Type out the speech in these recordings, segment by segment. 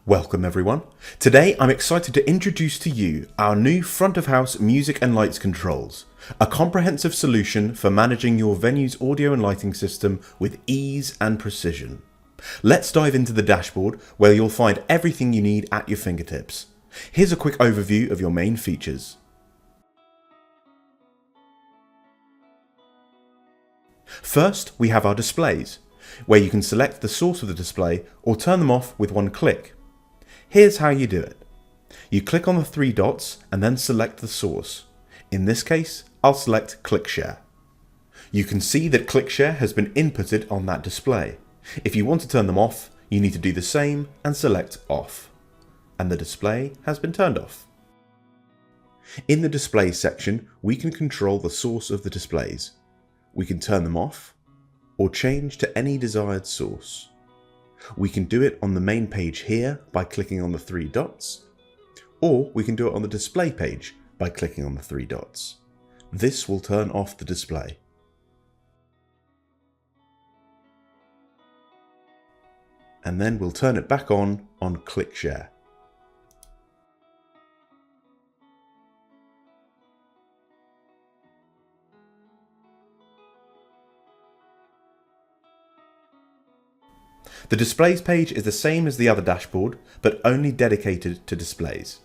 Welcome everyone. Today I'm excited to introduce to you our new front of house music and lights controls, a comprehensive solution for managing your venue's audio and lighting system with ease and precision. Let's dive into the dashboard where you'll find everything you need at your fingertips. Here's a quick overview of your main features. First, we have our displays, where you can select the source of the display or turn them off with one click. Here's how you do it. You click on the three dots and then select the source. In this case, I'll select Click Share. You can see that Click Share has been inputted on that display. If you want to turn them off, you need to do the same and select Off. And the display has been turned off. In the display section, we can control the source of the displays. We can turn them off or change to any desired source. We can do it on the main page here by clicking on the three dots, or we can do it on the display page by clicking on the three dots. This will turn off the display. And then we'll turn it back on Click Share. The displays page is the same as the other dashboard, but only dedicated to displays.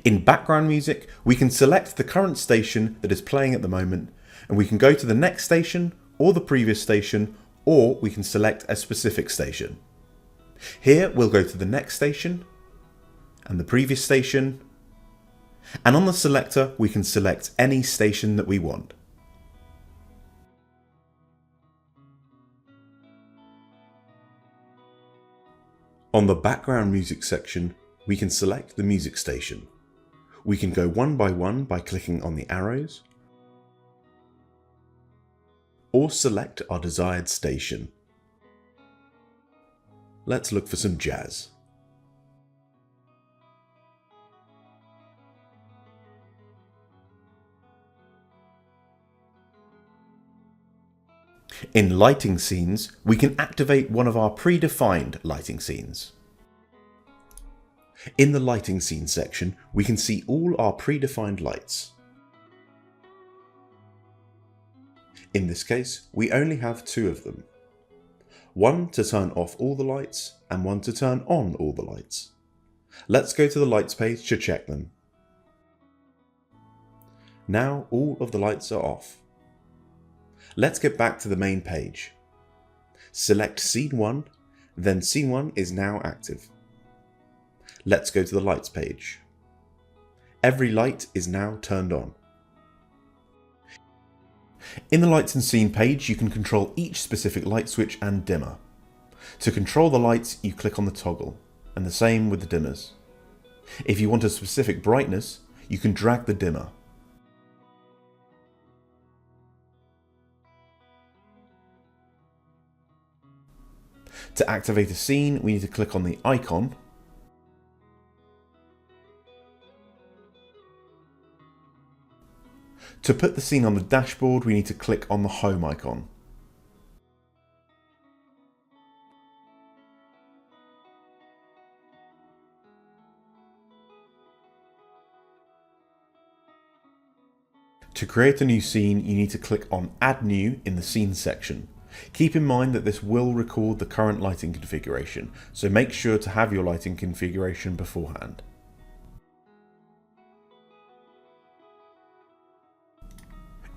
In background music, we can select the current station that is playing at the moment, and we can go to the next station or the previous station, or we can select a specific station. Here we'll go to the next station and the previous station, and on the selector we can select any station that we want. On the background music section, we can select the music station. We can go one by clicking on the arrows, or select our desired station. Let's look for some jazz. In lighting scenes, we can activate one of our predefined lighting scenes. In the lighting scene section, we can see all our predefined lights. In this case, we only have two of them. One to turn off all the lights and one to turn on all the lights. Let's go to the lights page to check them. Now all of the lights are off. Let's get back to the main page. Select Scene 1, then Scene 1 is now active. Let's go to the lights page. Every light is now turned on. In the lights and scene page, you can control each specific light switch and dimmer. To control the lights, you click on the toggle, and the same with the dimmers. If you want a specific brightness, you can drag the dimmer. To activate a scene, we need to click on the icon. To put the scene on the dashboard, we need to click on the home icon. To create a new scene, you need to click on Add New in the Scene section. Keep in mind that this will record the current lighting configuration, so make sure to have your lighting configuration beforehand.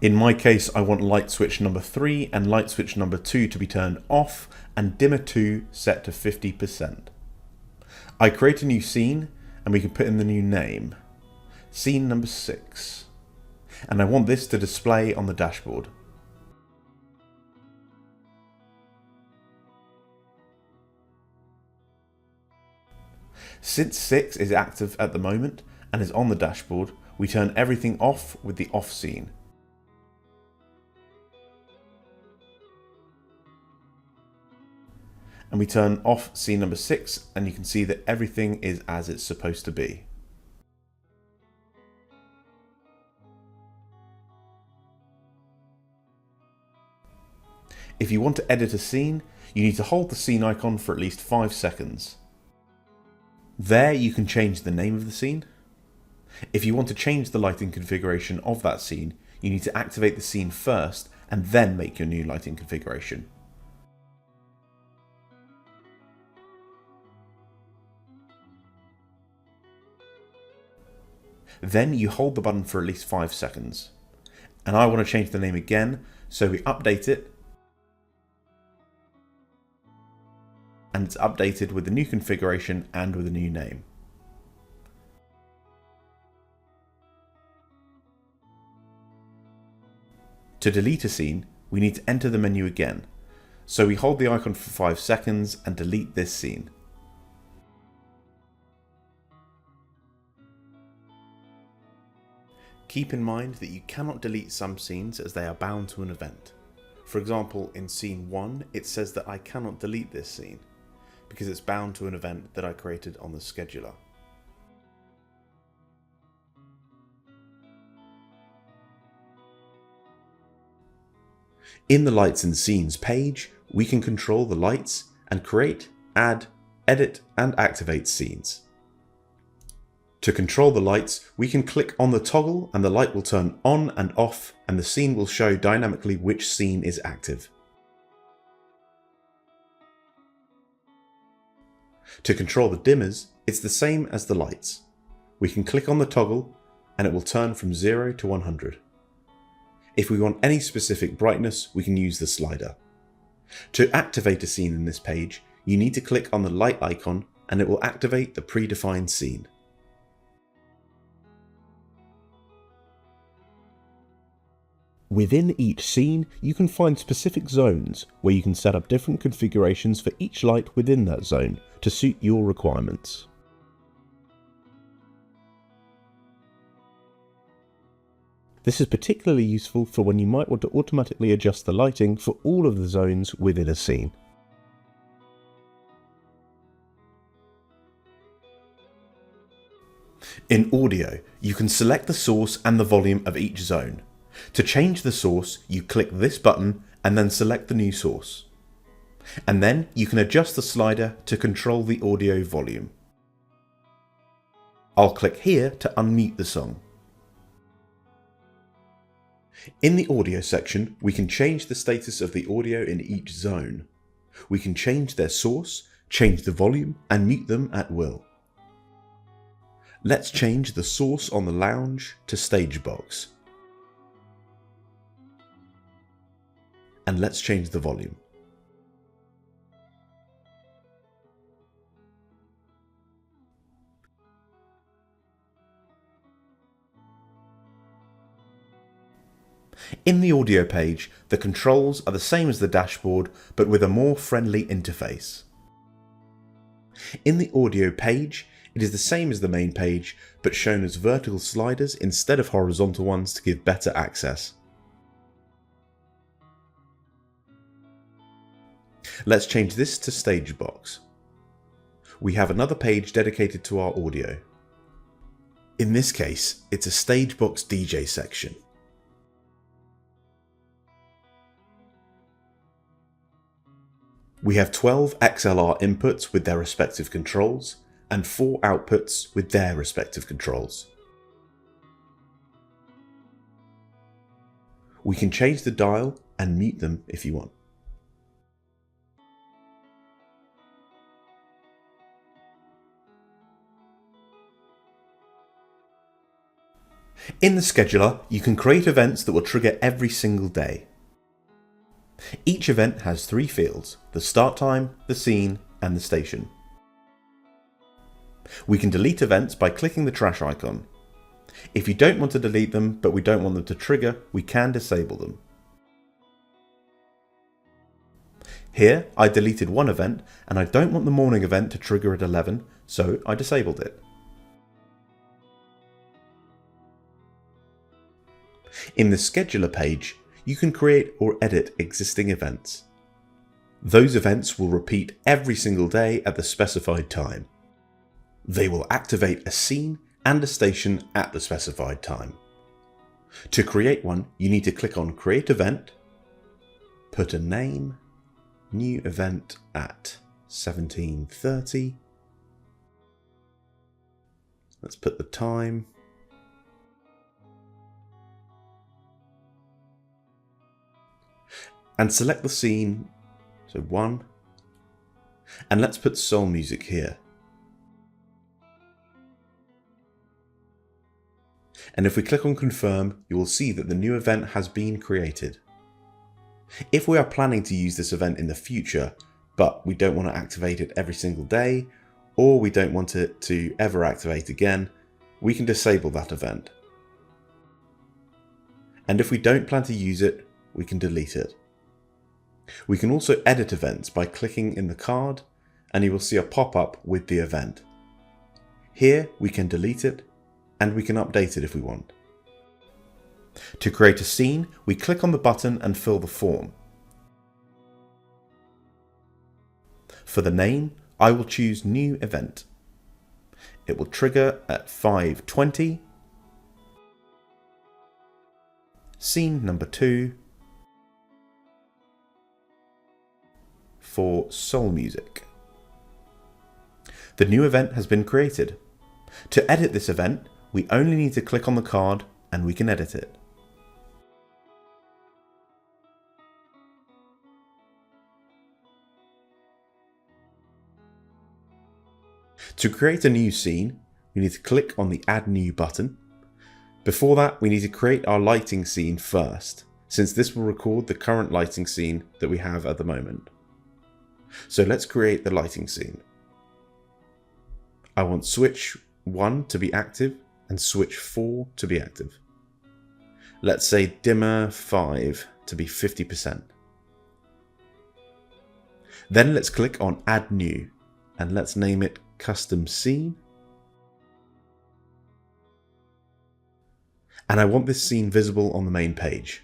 In my case, I want light switch number 3 and light switch number 2 to be turned off and dimmer 2 set to 50%. I create a new scene and we can put in the new name, scene number 6, and I want this to display on the dashboard. Since 6 is active at the moment and is on the dashboard, we turn everything off with the off scene. And we turn off scene number 6 and you can see that everything is as it's supposed to be. If you want to edit a scene, you need to hold the scene icon for at least 5 seconds. There you can change the name of the scene. If you want to change the lighting configuration of that scene, you need to activate the scene first and then make your new lighting configuration. Then you hold the button for at least 5 seconds. And I want to change the name again, so we update it. And it's updated with the new configuration and with a new name. To delete a scene, we need to enter the menu again. So we hold the icon for 5 seconds and delete this scene. Keep in mind that you cannot delete some scenes as they are bound to an event. For example, in scene 1, it says that I cannot delete this scene because it's bound to an event that I created on the scheduler. In the Lights and Scenes page, we can control the lights and create, add, edit and activate scenes. To control the lights, we can click on the toggle and the light will turn on and off and the scene will show dynamically which scene is active. To control the dimmers, it's the same as the lights. We can click on the toggle and it will turn from 0 to 100. If we want any specific brightness, we can use the slider. To activate a scene in this page, you need to click on the light icon and it will activate the predefined scene. Within each scene, you can find specific zones where you can set up different configurations for each light within that zone to suit your requirements. This is particularly useful for when you might want to automatically adjust the lighting for all of the zones within a scene. In audio, you can select the source and the volume of each zone. To change the source, you click this button and then select the new source. And then you can adjust the slider to control the audio volume. I'll click here to unmute the song. In the audio section, we can change the status of the audio in each zone. We can change their source, change the volume, and mute them at will. Let's change the source on the lounge to stage box. And let's change the volume. In the audio page, the controls are the same as the dashboard, but with a more friendly interface. In the audio page, it is the same as the main page, but shown as vertical sliders instead of horizontal ones to give better access. Let's change this to stage box. We have another page dedicated to our audio. In this case, it's a stage box DJ section. We have 12 XLR inputs with their respective controls and 4 outputs with their respective controls. We can change the dial and mute them if you want. In the scheduler, you can create events that will trigger every single day. Each event has 3 fields: the start time, the scene, and the station. We can delete events by clicking the trash icon. If you don't want to delete them, but we don't want them to trigger, we can disable them. Here, I deleted one event, and I don't want the morning event to trigger at 11, so I disabled it. In the scheduler page, you can create or edit existing events. Those events will repeat every single day at the specified time. They will activate a scene and a station at the specified time. To create one, you need to click on Create Event, put a name, new event at 17:30. Let's put the time. And select the scene, so 1. And let's put soul music here. And if we click on confirm, you will see that the new event has been created. If we are planning to use this event in the future, but we don't want to activate it every single day, or we don't want it to ever activate again, we can disable that event. And if we don't plan to use it, we can delete it. We can also edit events by clicking in the card, and you will see a pop-up with the event. Here we can delete it, and we can update it if we want. To create a scene, we click on the button and fill the form. For the name, I will choose New Event. It will trigger at 5:20. Scene number 2 for soul music. The new event has been created. To edit this event, we only need to click on the card and we can edit it. To create a new scene, we need to click on the Add New button. Before that, we need to create our lighting scene first, since this will record the current lighting scene that we have at the moment. So let's create the lighting scene. I want switch 1 to be active and switch 4 to be active. Let's say dimmer 5 to be 50%. Then let's click on Add New and let's name it Custom Scene. And I want this scene visible on the main page.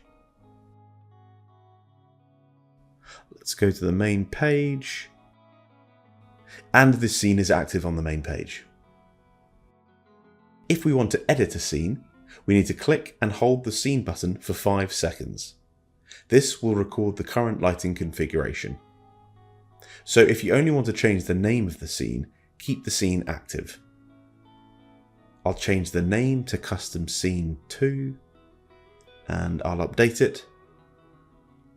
Let's go to the main page. And this scene is active on the main page. If we want to edit a scene, we need to click and hold the scene button for 5 seconds. This will record the current lighting configuration. So if you only want to change the name of the scene, keep the scene active. I'll change the name to Custom Scene 2 and I'll update it.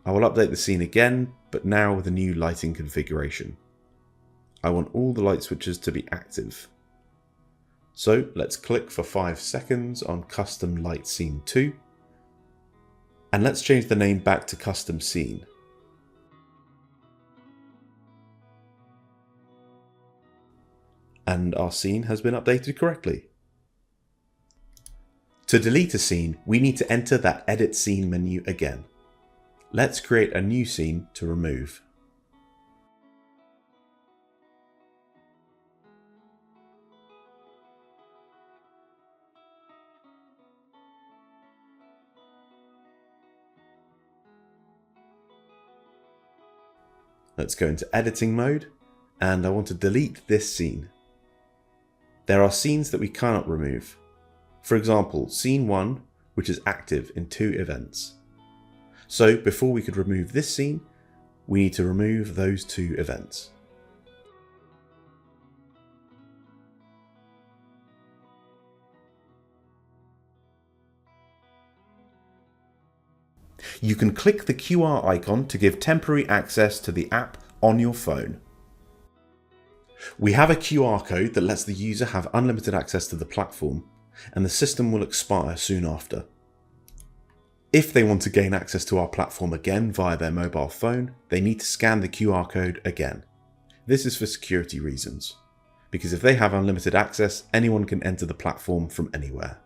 I will update the scene again, but now with a new lighting configuration. I want all the light switches to be active. So let's click for 5 seconds on Custom Light Scene 2 and let's change the name back to Custom Scene. And our scene has been updated correctly. To delete a scene, we need to enter that Edit Scene menu again. Let's create a new scene to remove. Let's go into editing mode, and I want to delete this scene. There are scenes that we cannot remove. For example, scene 1, which is active in 2 events. So before we could remove this scene, we need to remove those 2 events. You can click the QR icon to give temporary access to the app on your phone. We have a QR code that lets the user have unlimited access to the platform, and the system will expire soon after. If they want to gain access to our platform again via their mobile phone, they need to scan the QR code again. This is for security reasons, because if they have unlimited access, anyone can enter the platform from anywhere.